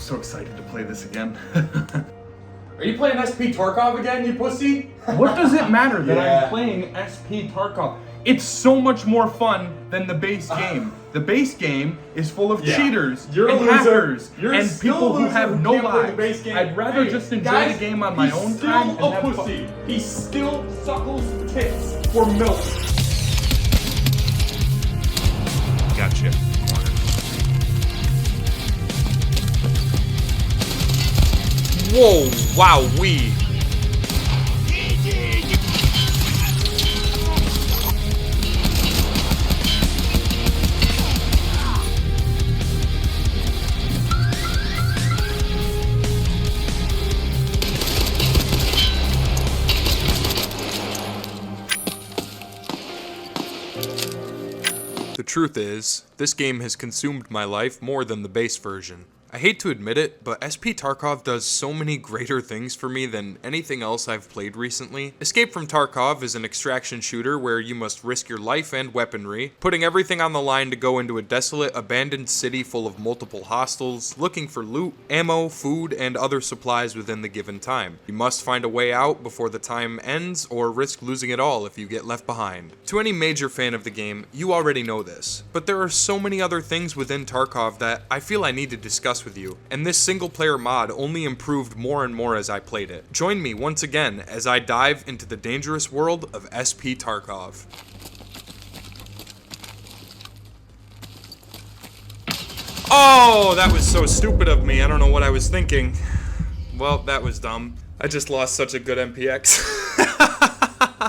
so excited to play this again. Are you playing SP Tarkov again, you pussy? What does it matter that Yeah. I'm playing SP Tarkov? It's so much more fun than the base game. The base game is full of cheaters You're and a loser. hackers You're and still people a who loser have who no can't play the lives. base game. I'd rather just enjoy guys, the game on my own time. He's and still have a fun. pussy. He still suckles tits for milk. Gotcha. Whoa, wow-wee. The truth is, this game has consumed my life more than the base version. I hate to admit it, but SP Tarkov does so many greater things for me than anything else I've played recently. Escape from Tarkov is an extraction shooter where you must risk your life and weaponry, putting everything on the line to go into a desolate, abandoned city full of multiple hostiles, looking for loot, ammo, food, and other supplies within the given time. You must find a way out before the time ends, or risk losing it all if you get left behind. To any major fan of the game, you already know this, but there are so many other things within Tarkov that I feel I need to discuss with you, and this single player mod only improved more and more as I played it. Join me once again as I dive into the dangerous world of SP Tarkov. Oh, that was so stupid of me. I don't know what I was thinking. Well, that was dumb. I just lost such a good MPX.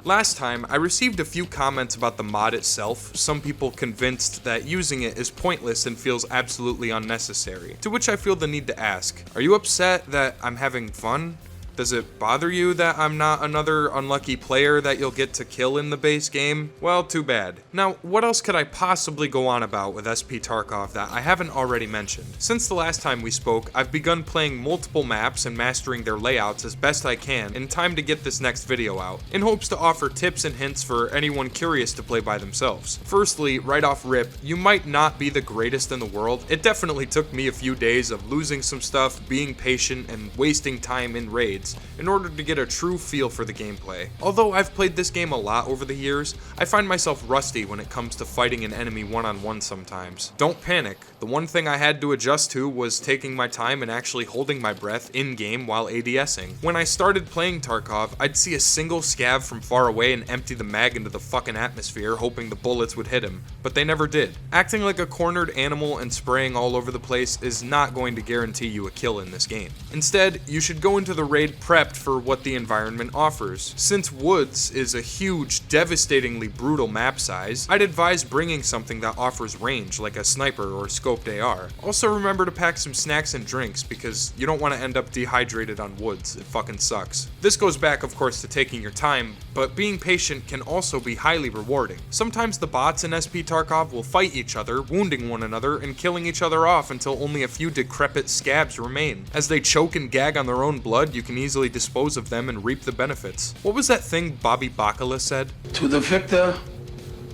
Last time, I received a few comments about the mod itself, some people convinced that using it is pointless and feels absolutely unnecessary, to which I feel the need to ask, are you upset that I'm having fun? Does it bother you that I'm not another unlucky player that you'll get to kill in the base game? Well, too bad. Now, what else could I possibly go on about with SP Tarkov that I haven't already mentioned? Since the last time we spoke, I've begun playing multiple maps and mastering their layouts as best I can in time to get this next video out, in hopes to offer tips and hints for anyone curious to play by themselves. Firstly, right off rip, you might not be the greatest in the world. It definitely took me a few days of losing some stuff, being patient, and wasting time in raids in order to get a true feel for the gameplay. Although I've played this game a lot over the years, I find myself rusty when it comes to fighting an enemy one-on-one sometimes. Don't panic. The one thing I had to adjust to was taking my time and actually holding my breath in-game while ADSing. When I started playing Tarkov, I'd see a single scav from far away and empty the mag into the fucking atmosphere, hoping the bullets would hit him, but they never did. Acting like a cornered animal and spraying all over the place is not going to guarantee you a kill in this game. Instead, you should go into the raid prepped for what the environment offers. Since Woods is a huge, devastatingly brutal map size, I'd advise bringing something that offers range like a sniper or scoped AR. Also remember to pack some snacks and drinks because you don't want to end up dehydrated on Woods, it fucking sucks. This goes back of course to taking your time, but being patient can also be highly rewarding. Sometimes the bots in SP Tarkov will fight each other, wounding one another and killing each other off until only a few decrepit scabs remain. As they choke and gag on their own blood, you can easily dispose of them and reap the benefits. What was that thing Bobby Bacala said? To the victor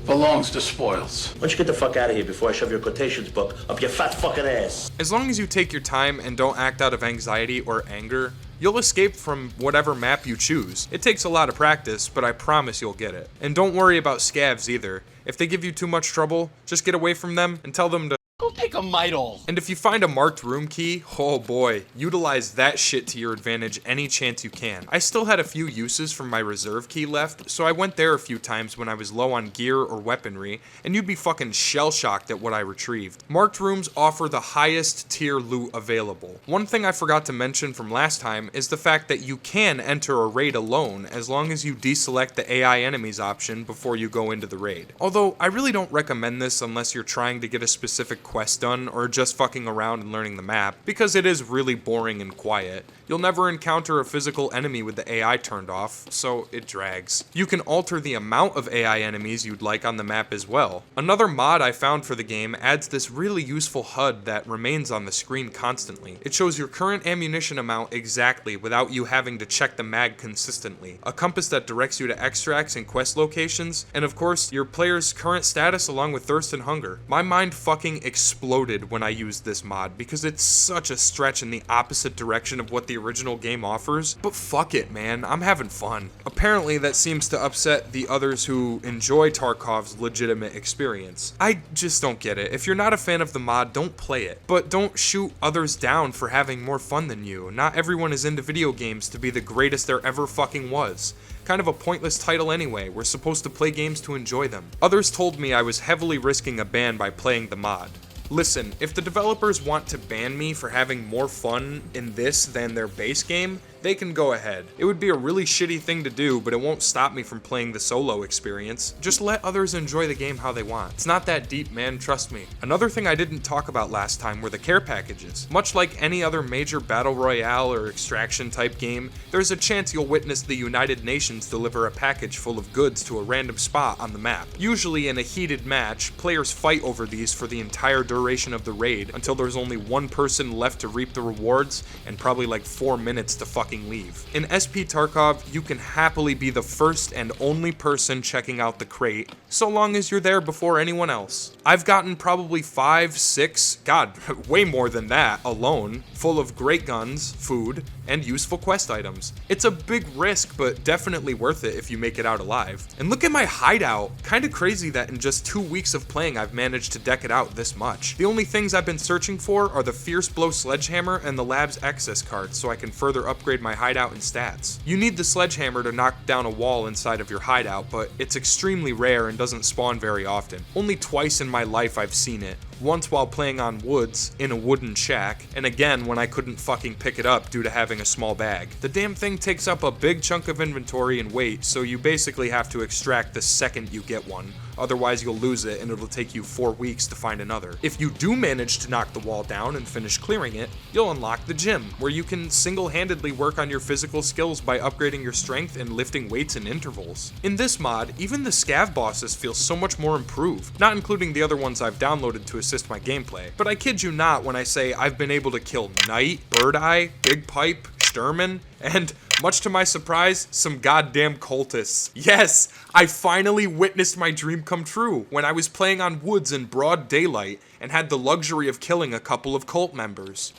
belongs the spoils. Why don't you get the fuck out of here before I shove your quotations book up your fat fucking ass? As long as you take your time and don't act out of anxiety or anger, you'll escape from whatever map you choose. It takes a lot of practice, but I promise you'll get it. And don't worry about scavs either. If they give you too much trouble, just get away from them and tell them to go take a mitol. And if you find a marked room key, oh boy, utilize that shit to your advantage any chance you can. I still had a few uses from my reserve key left, so I went there a few times when I was low on gear or weaponry, and you'd be fucking shell-shocked at what I retrieved. Marked rooms offer the highest tier loot available. One thing I forgot to mention from last time is the fact that you can enter a raid alone as long as you deselect the AI enemies option before you go into the raid. Although I really don't recommend this unless you're trying to get a specific quest done or just fucking around and learning the map, because it is really boring and quiet. You'll never encounter a physical enemy with the AI turned off, so it drags. You can alter the amount of AI enemies you'd like on the map as well. Another mod I found for the game adds this really useful HUD that remains on the screen constantly. It shows your current ammunition amount exactly without you having to check the mag consistently, a compass that directs you to extracts and quest locations, and of course, your player's current status along with thirst and hunger. My mind fucking exploded when I used this mod because it's such a stretch in the opposite direction of what the original game offers, but fuck it, man, I'm having fun. Apparently that seems to upset the others who enjoy Tarkov's legitimate experience. I just don't get it. If you're not a fan of the mod, don't play it. But don't shoot others down for having more fun than you. Not everyone is into video games to be the greatest there ever fucking was. Kind of a pointless title anyway. We're supposed to play games to enjoy them. Others told me I was heavily risking a ban by playing the mod. Listen, if the developers want to ban me for having more fun in this than their base game, they can go ahead. It would be a really shitty thing to do, but it won't stop me from playing the solo experience. Just let others enjoy the game how they want. It's not that deep, man, trust me. Another thing I didn't talk about last time were the care packages. Much like any other major battle royale or extraction type game, there's a chance you'll witness the United Nations deliver a package full of goods to a random spot on the map. Usually in a heated match, players fight over these for the entire duration of the raid until there's only one person left to reap the rewards and probably like 4 minutes to fucking leave. In SP Tarkov, you can happily be the first and only person checking out the crate, so long as you're there before anyone else. I've gotten probably 5, 6, god, way more than that alone, full of great guns, food, and useful quest items. It's a big risk, but definitely worth it if you make it out alive. And look at my hideout. Kinda crazy that in just 2 weeks of playing I've managed to deck it out this much. The only things I've been searching for are the Fierce Blow Sledgehammer and the Labs access card so I can further upgrade my hideout and stats. You need the sledgehammer to knock down a wall inside of your hideout, but it's extremely rare and doesn't spawn very often. Only twice in my life I've seen it. Once while playing on woods, in a wooden shack, and again when I couldn't fucking pick it up due to having a small bag. The damn thing takes up a big chunk of inventory and weight, so you basically have to extract the second you get one. Otherwise you'll lose it and it'll take you 4 weeks to find another. If you do manage to knock the wall down and finish clearing it, you'll unlock the gym, where you can single-handedly work on your physical skills by upgrading your strength and lifting weights in intervals. In this mod, even the scav bosses feel so much more improved, not including the other ones I've downloaded to assist my gameplay. But I kid you not when I say I've been able to kill Knight, Bird Eye, Big Pipe, Sturman, and, much to my surprise, some goddamn cultists. Yes, I finally witnessed my dream come true when I was playing on woods in broad daylight and had the luxury of killing a couple of cult members.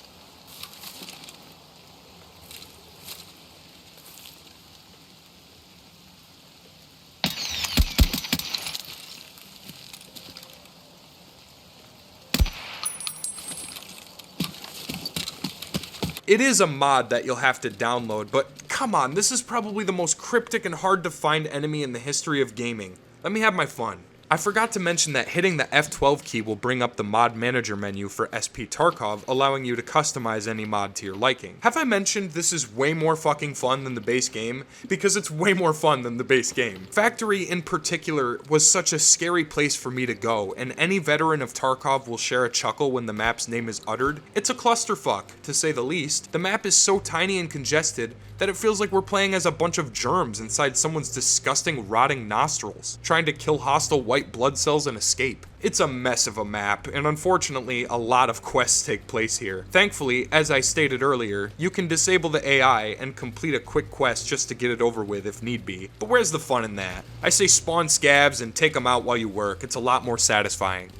It is a mod that you'll have to download, but come on, this is probably the most cryptic and hard to find enemy in the history of gaming. Let me have my fun. I forgot to mention that hitting the F12 key will bring up the mod manager menu for SP Tarkov, allowing you to customize any mod to your liking. Have I mentioned this is way more fucking fun than the base game? Because it's way more fun than the base game. Factory in particular was such a scary place for me to go, and any veteran of Tarkov will share a chuckle when the map's name is uttered. It's a clusterfuck, to say the least. The map is so tiny and congested that it feels like we're playing as a bunch of germs inside someone's disgusting rotting nostrils, trying to kill hostile white blood cells and escape. It's a mess of a map, and unfortunately, a lot of quests take place here. Thankfully, as I stated earlier, you can disable the AI and complete a quick quest just to get it over with if need be. But where's the fun in that? I say spawn scavs and take them out while you work. It's a lot more satisfying.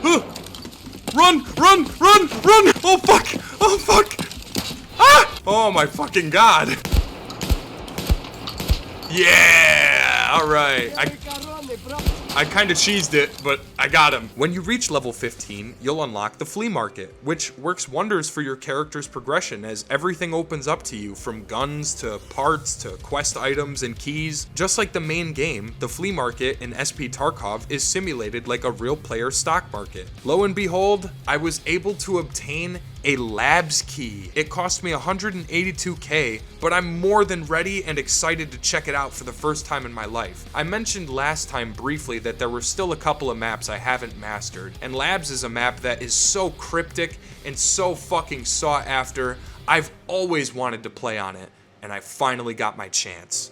Run! Run! Run! Run! Oh fuck! Oh fuck! Ah! Oh my fucking god! Yeah! Alright. I kinda cheesed it, but I got him. When you reach level 15, you'll unlock the flea market, which works wonders for your character's progression as everything opens up to you from guns to parts to quest items and keys. Just like the main game, the flea market in SP Tarkov is simulated like a real player stock market. Lo and behold, I was able to obtain a Labs key. It cost me 182k, but I'm more than ready and excited to check it out for the first time in my life. I mentioned last time briefly that there were still a couple of maps I haven't mastered, and Labs is a map that is so cryptic and so fucking sought after. I've always wanted to play on it, and I finally got my chance.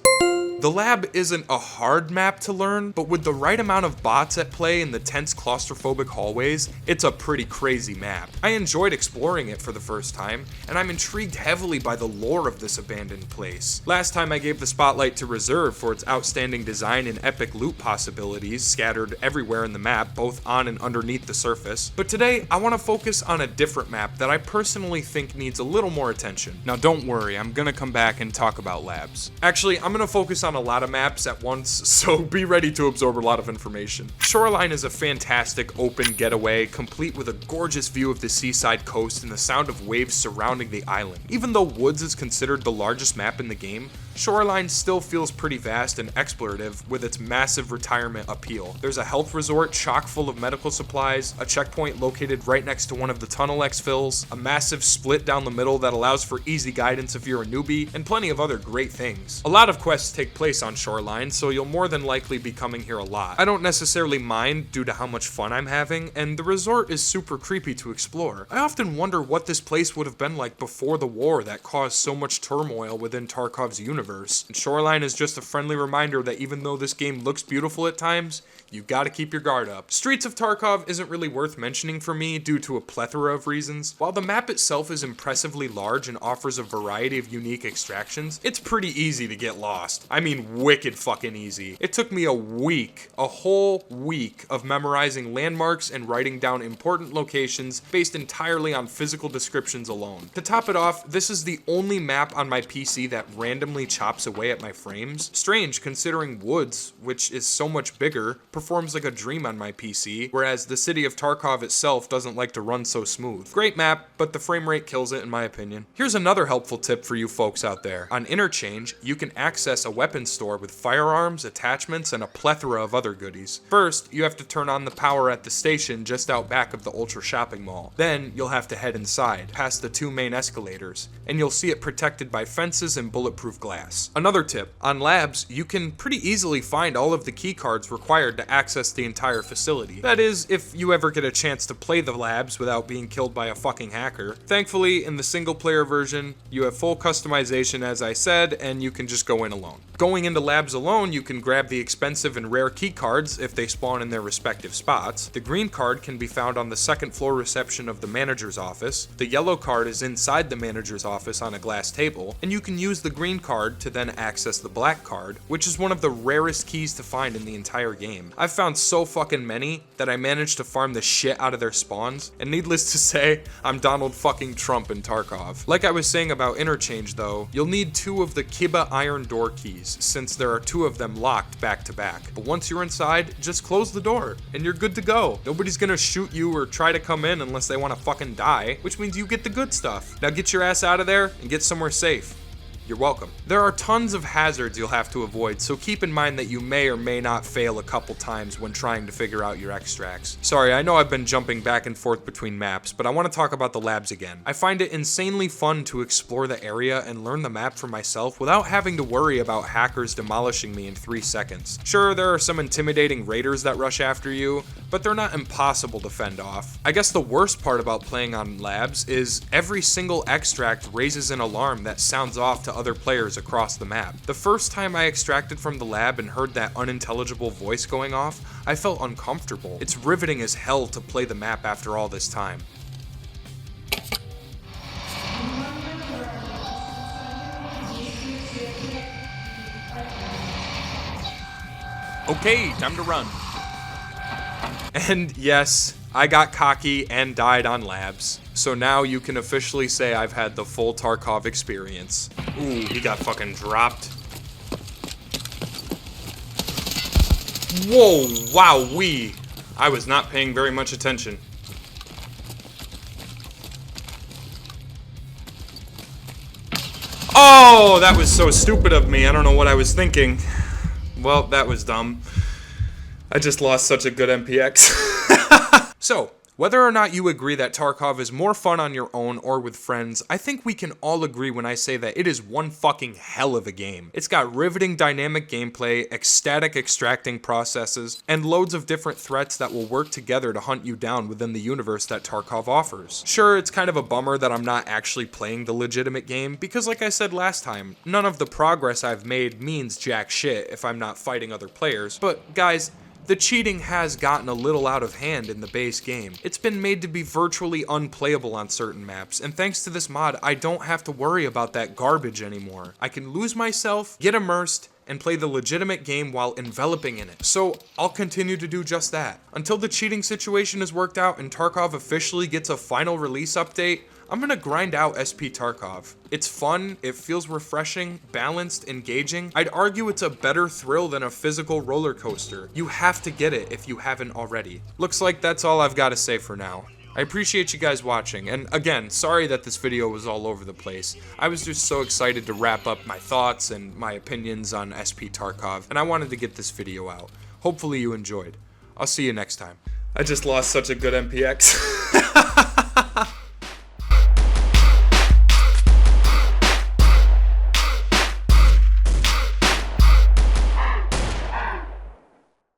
The lab isn't a hard map to learn, but with the right amount of bots at play in the tense claustrophobic hallways, it's a pretty crazy map. I enjoyed exploring it for the first time, and I'm intrigued heavily by the lore of this abandoned place. Last time I gave the spotlight to Reserve for its outstanding design and epic loot possibilities scattered everywhere in the map, both on and underneath the surface, but today I want to focus on a different map that I personally think needs a little more attention. Now don't worry, I'm gonna come back and talk about labs. Actually, I'm gonna focus on a lot of maps at once, so be ready to absorb a lot of information. Shoreline is a fantastic open getaway, complete with a gorgeous view of the seaside coast and the sound of waves surrounding the island. Even though Woods is considered the largest map in the game, Shoreline still feels pretty vast and explorative with its massive retirement appeal. There's a health resort chock full of medical supplies, a checkpoint located right next to one of the tunnel exfils, a massive split down the middle that allows for easy guidance if you're a newbie, and plenty of other great things. A lot of quests take place on Shoreline, so you'll more than likely be coming here a lot. I don't necessarily mind due to how much fun I'm having, and the resort is super creepy to explore. I often wonder what this place would have been like before the war that caused so much turmoil within Tarkov's universe. And Shoreline is just a friendly reminder that even though this game looks beautiful at times, you gotta keep your guard up. Streets of Tarkov isn't really worth mentioning for me due to a plethora of reasons. While the map itself is impressively large and offers a variety of unique extractions, it's pretty easy to get lost. I mean wicked fucking easy. It took me a whole week of memorizing landmarks and writing down important locations based entirely on physical descriptions alone. To top it off, this is the only map on my PC that randomly chops away at my frames. Strange considering Woods, which is so much bigger, performs like a dream on my PC, whereas the city of Tarkov itself doesn't like to run so smooth. Great map, but the frame rate kills it in my opinion. Here's another helpful tip for you folks out there. On Interchange, you can access a weapons store with firearms, attachments, and a plethora of other goodies. First, you have to turn on the power at the station just out back of the Ultra Shopping Mall. Then, you'll have to head inside, past the two main escalators, and you'll see it protected by fences and bulletproof glass. Another tip, on labs, you can pretty easily find all of the key cards required to access the entire facility. That is, if you ever get a chance to play the labs without being killed by a fucking hacker. Thankfully, in the single player version, you have full customization as I said, and you can just go in alone. Going into labs alone, you can grab the expensive and rare key cards if they spawn in their respective spots. The green card can be found on the second floor reception of the manager's office. The yellow card is inside the manager's office on a glass table, and you can use the green card to then access the black card, which is one of the rarest keys to find in the entire game. I've found so fucking many that I managed to farm the shit out of their spawns, and needless to say, I'm Donald fucking Trump in Tarkov. Like I was saying about Interchange though, you'll need 2 of the Kiba iron door keys, since there are 2 of them locked back to back. But once you're inside, just close the door, and you're good to go. Nobody's gonna shoot you or try to come in unless they wanna fucking die, which means you get the good stuff. Now get your ass out of there and get somewhere safe. You're welcome. There are tons of hazards you'll have to avoid, so keep in mind that you may or may not fail a couple times when trying to figure out your extracts. Sorry, I know I've been jumping back and forth between maps, but I want to talk about the labs again. I find it insanely fun to explore the area and learn the map for myself without having to worry about hackers demolishing me in 3 seconds. Sure, there are some intimidating raiders that rush after you, but they're not impossible to fend off. I guess the worst part about playing on labs is every single extract raises an alarm that sounds off to other players across the map. The first time I extracted from the lab and heard that unintelligible voice going off, I felt uncomfortable. It's riveting as hell to play the map after all this time. Okay, time to run. And yes, I got cocky and died on labs. So now you can officially say I've had the full Tarkov experience. Ooh, he got fucking dropped. Whoa, wowee. I was not paying very much attention. Oh, that was so stupid of me. I don't know what I was thinking. Well, that was dumb. I just lost such a good MPX. So, Whether or not you agree that Tarkov is more fun on your own or with friends, I think we can all agree when I say that it is one fucking hell of a game. It's got riveting dynamic gameplay, ecstatic extracting processes, and loads of different threats that will work together to hunt you down within the universe that Tarkov offers. Sure, it's kind of a bummer that I'm not actually playing the legitimate game, because like I said last time, none of the progress I've made means jack shit if I'm not fighting other players, but guys, the cheating has gotten a little out of hand in the base game. It's been made to be virtually unplayable on certain maps, and thanks to this mod, I don't have to worry about that garbage anymore. I can lose myself, get immersed, and play the legitimate game while enveloping in it. So I'll continue to do just that. Until the cheating situation is worked out and Tarkov officially gets a final release update, I'm gonna grind out SP Tarkov. It's fun, it feels refreshing, balanced, engaging. I'd argue it's a better thrill than a physical roller coaster. You have to get it if you haven't already. Looks like that's all I've got to say for now. I appreciate you guys watching, and again, sorry that this video was all over the place. I was just so excited to wrap up my thoughts and my opinions on SP Tarkov, and I wanted to get this video out. Hopefully you enjoyed. I'll see you next time. I just lost such a good MPX.